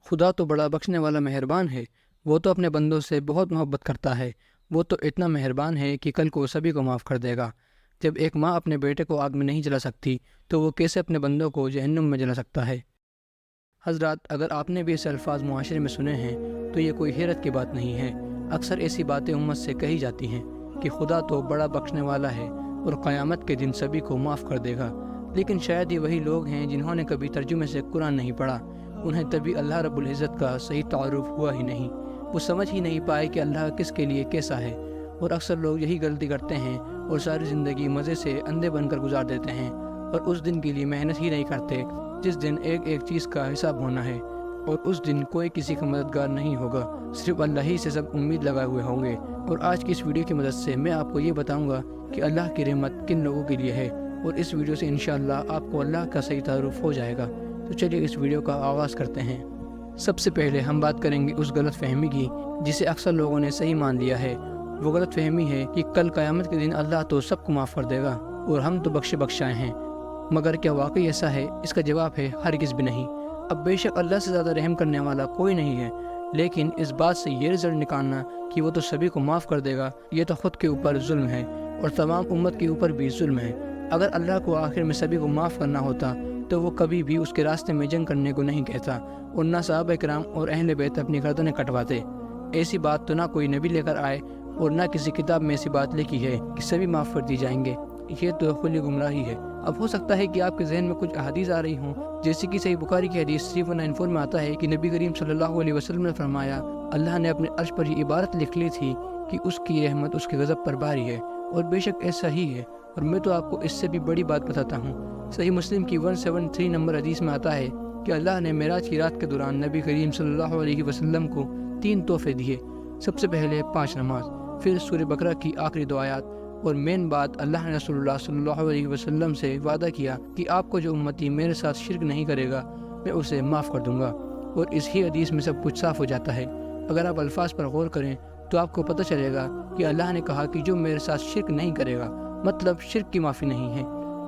خدا تو بڑا بخشنے والا مہربان ہے، وہ تو اپنے بندوں سے بہت محبت کرتا ہے، وہ تو اتنا مہربان ہے کہ کل کو سبھی کو معاف کر دے گا۔ جب ایک ماں اپنے بیٹے کو آگ میں نہیں جلا سکتی تو وہ کیسے اپنے بندوں کو جہنم میں جلا سکتا ہے؟ حضرات، اگر آپ نے بھی ایسے الفاظ معاشرے میں سنے ہیں تو یہ کوئی حیرت کی بات نہیں ہے۔ اکثر ایسی باتیں امت سے کہی جاتی ہیں کہ خدا تو بڑا بخشنے والا ہے اور قیامت کے دن سبھی کو معاف کر دے گا، لیکن شاید یہ وہی لوگ ہیں جنہوں نے کبھی ترجمے سے قرآن نہیں پڑھا، انہیں تبھی اللہ رب العزت کا صحیح تعارف ہوا ہی نہیں، وہ سمجھ ہی نہیں پائے کہ اللہ کس کے لیے کیسا ہے۔ اور اکثر لوگ یہی غلطی کرتے ہیں اور ساری زندگی مزے سے اندھے بن کر گزار دیتے ہیں اور اس دن کے لیے محنت ہی نہیں کرتے جس دن ایک ایک چیز کا حساب ہونا ہے، اور اس دن کوئی کسی کا مددگار نہیں ہوگا، صرف اللہ ہی سے سب امید لگائے ہوئے ہوں گے۔ اور آج کی اس ویڈیو کی مدد سے میں آپ کو یہ بتاؤں گا کہ اللہ کی رحمت کن لوگوں کے لیے ہے، اور اس ویڈیو سے انشاءاللہ آپ کو اللہ کا صحیح تعارف ہو جائے گا۔ تو چلیے اس ویڈیو کا آغاز کرتے ہیں۔ سب سے پہلے ہم بات کریں گے اس غلط فہمی کی جسے اکثر لوگوں نے صحیح مان لیا ہے۔ وہ غلط فہمی ہے کہ کل قیامت کے دن اللہ تو سب کو معاف کر دے گا اور ہم تو بخشے بخشائے ہیں۔ مگر کیا واقعی ایسا ہے؟ اس کا جواب ہے ہرگز بھی نہیں۔ اب بے شک اللہ سے زیادہ رحم کرنے والا کوئی نہیں ہے، لیکن اس بات سے یہ رزلٹ نکالنا کہ وہ تو سبھی کو معاف کر دے گا، یہ تو خود کے اوپر ظلم ہے اور تمام امت کے اوپر بھی ظلم ہے۔ اگر اللہ کو آخر میں سبھی کو معاف کرنا ہوتا تو وہ کبھی بھی اس کے راستے میں جنگ کرنے کو نہیں کہتا، اور نہ صحابہ کرام اور اہل بیت اپنی گردنیں کٹواتے۔ ایسی بات تو نہ کوئی نبی لے کر آئے اور نہ کسی کتاب میں ایسی بات لکھی ہے کہ سبھی معاف کر دی جائیں گے، یہ تو کھلی گمراہی ہے۔ اب ہو سکتا ہے کہ آپ کے ذہن میں کچھ احادیث آ رہی ہوں، جیسے کہ صحیح بخاری کی حدیث 394 میں آتا ہے کہ نبی کریم صلی اللہ علیہ وسلم نے فرمایا، اللہ نے اپنے عرش پر یہ عبارت لکھ لی تھی کہ اس کی رحمت اس کے غضب پر باری ہے، اور بے شک ایسا ہی ہے۔ اور میں تو آپ کو اس سے بھی بڑی بات بتاتا ہوں۔ صحیح مسلم کی 173 نمبر حدیث میں آتا ہے کہ اللہ نے معراج کی رات کے دوران نبی کریم صلی اللہ علیہ وسلم کو 3 تحفے دیے۔ سب سے پہلے 5 نماز، پھر سورہ بقرہ کی آخری 2 آیات، اور مین بات اللہ نے رسول اللہ صلی اللہ علیہ وسلم سے وعدہ کیا کہ آپ کو جو امتی میرے ساتھ شرک نہیں کرے گا میں اسے معاف کر دوں گا۔ اور اس ہی حدیث میں سب کچھ صاف ہو جاتا ہے۔ اگر آپ الفاظ پر غور کریں تو آپ کو پتہ چلے گا کہ اللہ نے کہا کہ جو میرے ساتھ شرک نہیں کرے گا، مطلب شرک کی معافی نہیں ہے۔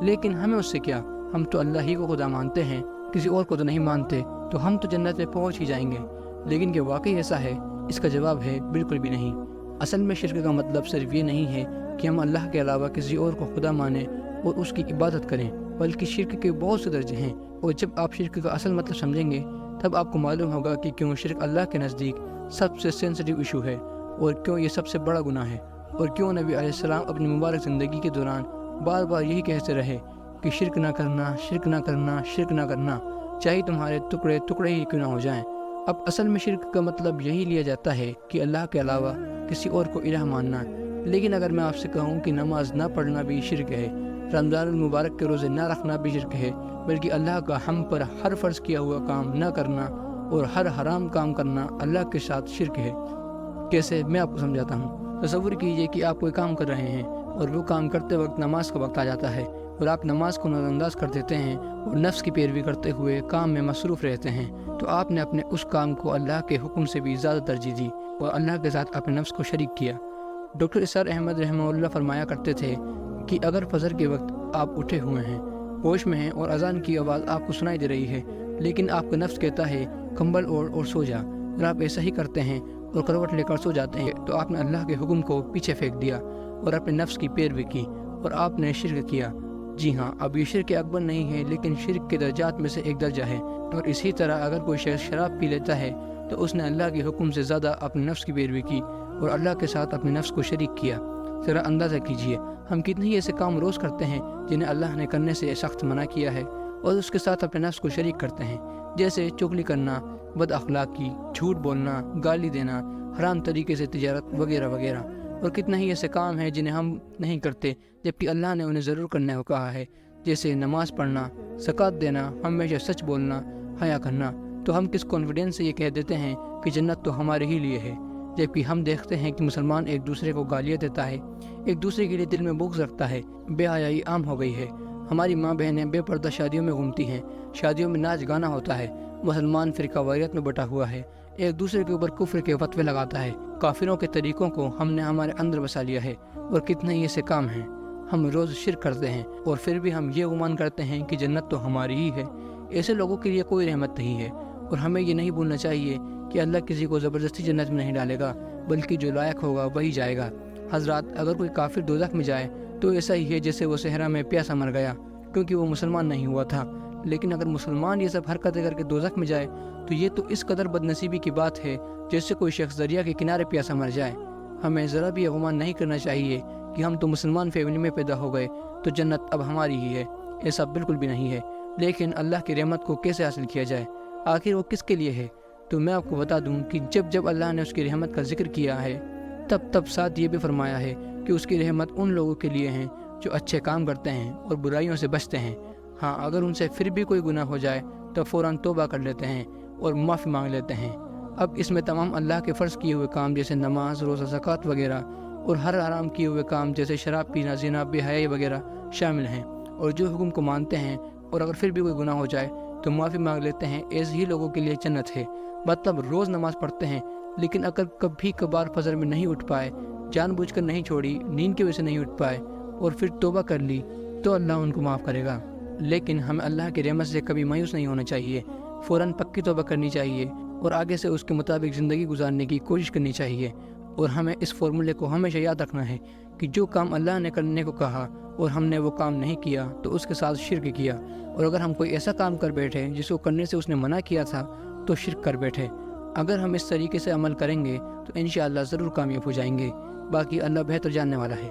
لیکن ہمیں اس سے کیا؟ ہم تو اللہ ہی کو خدا مانتے ہیں، کسی اور کو تو نہیں مانتے، تو ہم تو جنت میں پہنچ ہی جائیں گے۔ لیکن کیا واقعی ایسا ہے؟ اس کا جواب ہے بالکل بھی نہیں۔ اصل میں شرک کا مطلب صرف یہ نہیں ہے کہ ہم اللہ کے علاوہ کسی اور کو خدا مانیں اور اس کی عبادت کریں، بلکہ شرک کے بہت سے درجے ہیں، اور جب آپ شرک کا اصل مطلب سمجھیں گے تب آپ کو معلوم ہوگا کہ کیوں شرک اللہ کے نزدیک سب سے سینسٹیو ایشو ہے، اور کیوں یہ سب سے بڑا گناہ ہے، اور کیوں نبی علیہ السلام اپنی مبارک زندگی کے دوران بار بار یہی کہتے رہے کہ شرک نہ کرنا، شرک نہ کرنا، شرک نہ کرنا، چاہے تمہارے ٹکڑے ٹکڑے ہی کیوں نہ ہو جائیں۔ اب اصل میں شرک کا مطلب یہی لیا جاتا ہے کہ اللہ کے علاوہ کسی اور کو الہ ماننا۔ لیکن اگر میں آپ سے کہوں کہ نماز نہ پڑھنا بھی شرک ہے، رمضان المبارک کے روزے نہ رکھنا بھی شرک ہے، بلکہ اللہ کا ہم پر ہر فرض کیا ہوا کام نہ کرنا اور ہر حرام کام کرنا اللہ کے ساتھ شرک ہے۔ کیسے؟ میں آپ کو سمجھاتا ہوں۔ تصور کیجئے کہ آپ کوئی کام کر رہے ہیں اور وہ کام کرتے وقت نماز کا وقت آ جاتا ہے، اور آپ نماز کو نظر انداز کر دیتے ہیں اور نفس کی پیروی کرتے ہوئے کام میں مصروف رہتے ہیں، تو آپ نے اپنے اس کام کو اللہ کے حکم سے بھی زیادہ ترجیح دی اور اللہ کے ساتھ اپنے نفس کو شریک کیا۔ ڈاکٹر اسرار احمد رحمہ اللہ فرمایا کرتے تھے کہ اگر فجر کے وقت آپ اٹھے ہوئے ہیں، ہوش میں ہیں، اور اذان کی آواز آپ کو سنائی دے رہی ہے، لیکن آپ کا نفس کہتا ہے کمبل اوڑھ اور سو جا، اور آپ ایسا ہی کرتے ہیں اور کروٹ لے کر سو جاتے ہیں، تو آپ نے اللہ کے حکم کو پیچھے پھینک دیا اور اپنے نفس کی پیروی کی اور آپ نے شرک کیا۔ جی ہاں، اب یہ شرک اکبر نہیں ہے، لیکن شرک کے درجات میں سے ایک درجہ ہے۔ اور اسی طرح اگر کوئی شخص شراب پی لیتا ہے تو اس نے اللہ کے حکم سے زیادہ اپنے نفس کی پیروی کی اور اللہ کے ساتھ اپنے نفس کو شریک کیا۔ ذرا اندازہ کیجئے ہم کتنے ہی ایسے کام روز کرتے ہیں جنہیں اللہ نے کرنے سے سخت منع کیا ہے، اور اس کے ساتھ اپنے نفس کو شریک کرتے ہیں، جیسے چغلی کرنا، بد اخلاقی، جھوٹ بولنا، گالی دینا، حرام طریقے سے تجارت وغیرہ وغیرہ۔ اور کتنا ہی ایسے کام ہیں جنہیں ہم نہیں کرتے جبکہ اللہ نے انہیں ضرور کرنے کو کہا ہے، جیسے نماز پڑھنا، زکوٰۃ دینا، ہمیشہ سچ بولنا، حیا کرنا۔ تو ہم کس کانفیڈنس سے یہ کہہ دیتے ہیں کہ جنت تو ہمارے ہی لیے ہے، جبکہ ہم دیکھتے ہیں کہ مسلمان ایک دوسرے کو گالیاں دیتا ہے، ایک دوسرے کے لیے دل میں بغض رکھتا ہے، بے حیائی عام ہو گئی ہے۔ ہماری ماں بہنیں بے پردہ شادیوں میں گھومتی ہیں، شادیوں میں ناچ گانا ہوتا ہے، مسلمان فرقہ واریت میں بٹا ہوا ہے، ایک دوسرے کے اوپر کفر کے فتوے لگاتا ہے، کافروں کے طریقوں کو ہم نے ہمارے اندر بسا لیا ہے۔ اور کتنے ہی ایسے کام ہیں ہم روز شرک کرتے ہیں، اور پھر بھی ہم یہ گمان کرتے ہیں کہ جنت تو ہماری ہی ہے۔ ایسے لوگوں کے لیے کوئی رحمت نہیں ہے، اور ہمیں یہ نہیں بھولنا چاہیے کہ اللہ کسی کو زبردستی جنت میں نہیں ڈالے گا، بلکہ جو لائق ہوگا وہی جائے گا۔ حضرات، اگر کوئی کافر دوزخ میں جائے تو ایسا ہی ہے جیسے وہ صحرا میں پیاسا مر گیا، کیونکہ وہ مسلمان نہیں ہوا تھا۔ لیکن اگر مسلمان یہ سب حرکتیں کر کے دوزخ میں جائے تو یہ تو اس قدر بد نصیبی کی بات ہے جیسے کوئی شخص دریا کے کنارے پیاسا مر جائے۔ ہمیں ذرا بھی گمان نہیں کرنا چاہیے کہ ہم تو مسلمان فیملی میں پیدا ہو گئے تو جنت اب ہماری ہی ہے، ایسا بالکل بھی نہیں ہے۔ لیکن اللہ کی رحمت کو کیسے حاصل کیا جائے؟ آخر وہ کس کے لیے ہے؟ تو میں آپ کو بتا دوں کہ جب اللہ نے اس کی رحمت کا ذکر کیا ہے تب ساتھ یہ بھی فرمایا ہے کہ اس کی رحمت ان لوگوں کے لیے ہیں جو اچھے کام کرتے ہیں اور برائیوں سے بچتے ہیں۔ ہاں، اگر ان سے پھر بھی کوئی گناہ ہو جائے تو فوراً توبہ کر لیتے ہیں اور معافی مانگ لیتے ہیں۔ اب اس میں تمام اللہ کے فرض کیے ہوئے کام جیسے نماز، روزہ، زکوٰۃ وغیرہ، اور ہر حرام کیے ہوئے کام جیسے شراب پینا، زنا، بے حیائی وغیرہ شامل ہیں۔ اور جو حکم کو مانتے ہیں اور اگر پھر بھی کوئی گناہ ہو جائے تو معافی مانگ لیتے ہیں، ایسے ہی لوگوں کے لیے جنت ہے۔ مطلب روز نماز پڑھتے ہیں، لیکن اگر کبھی کبھار فجر میں نہیں اٹھ پائے، جان بوجھ کر نہیں چھوڑی، نیند کی وجہ سے نہیں اٹھ پائے اور پھر توبہ کر لی تو اللہ ان کو معاف کرے گا۔ لیکن ہمیں اللہ کی رحمت سے کبھی مایوس نہیں ہونا چاہیے، فوراً پکی توبہ کرنی چاہیے اور آگے سے اس کے مطابق زندگی گزارنے کی کوشش کرنی چاہیے۔ اور ہمیں اس فارمولے کو ہمیشہ یاد رکھنا ہے کہ جو کام اللہ نے کرنے کو کہا اور ہم نے وہ کام نہیں کیا تو اس کے ساتھ شرک کیا، اور اگر ہم کوئی ایسا کام کر بیٹھے جس کو کرنے سے اس نے منع کیا تھا تو شرک کر بیٹھے۔ اگر ہم اس طریقے سے عمل کریں گے تو انشاءاللہ ضرور کامیاب ہو جائیں گے، باقی اللہ بہتر جاننے والا ہے۔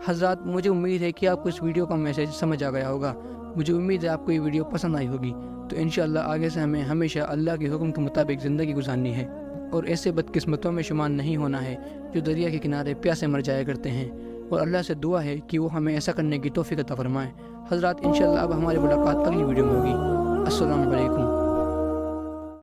حضرات، مجھے امید ہے کہ آپ کو اس ویڈیو کا میسیج سمجھ آ گیا ہوگا۔ مجھے امید ہے آپ کو یہ ویڈیو پسند آئی ہوگی۔ تو انشاءاللہ آگے سے ہمیں ہمیشہ اللہ کے حکم کے مطابق زندگی گزارنی ہے اور ایسے بدقسمتوں میں شمار نہیں ہونا ہے جو دریا کے کنارے پیاسے مر جایا کرتے ہیں۔ اور اللہ سے دعا ہے کہ وہ ہمیں ایسا کرنے کی توفیق عطا فرمائے۔ حضرات، انشاءاللہ اب ہماری ملاقات اگلی ویڈیو میں ہوگی۔ السلام علیکم۔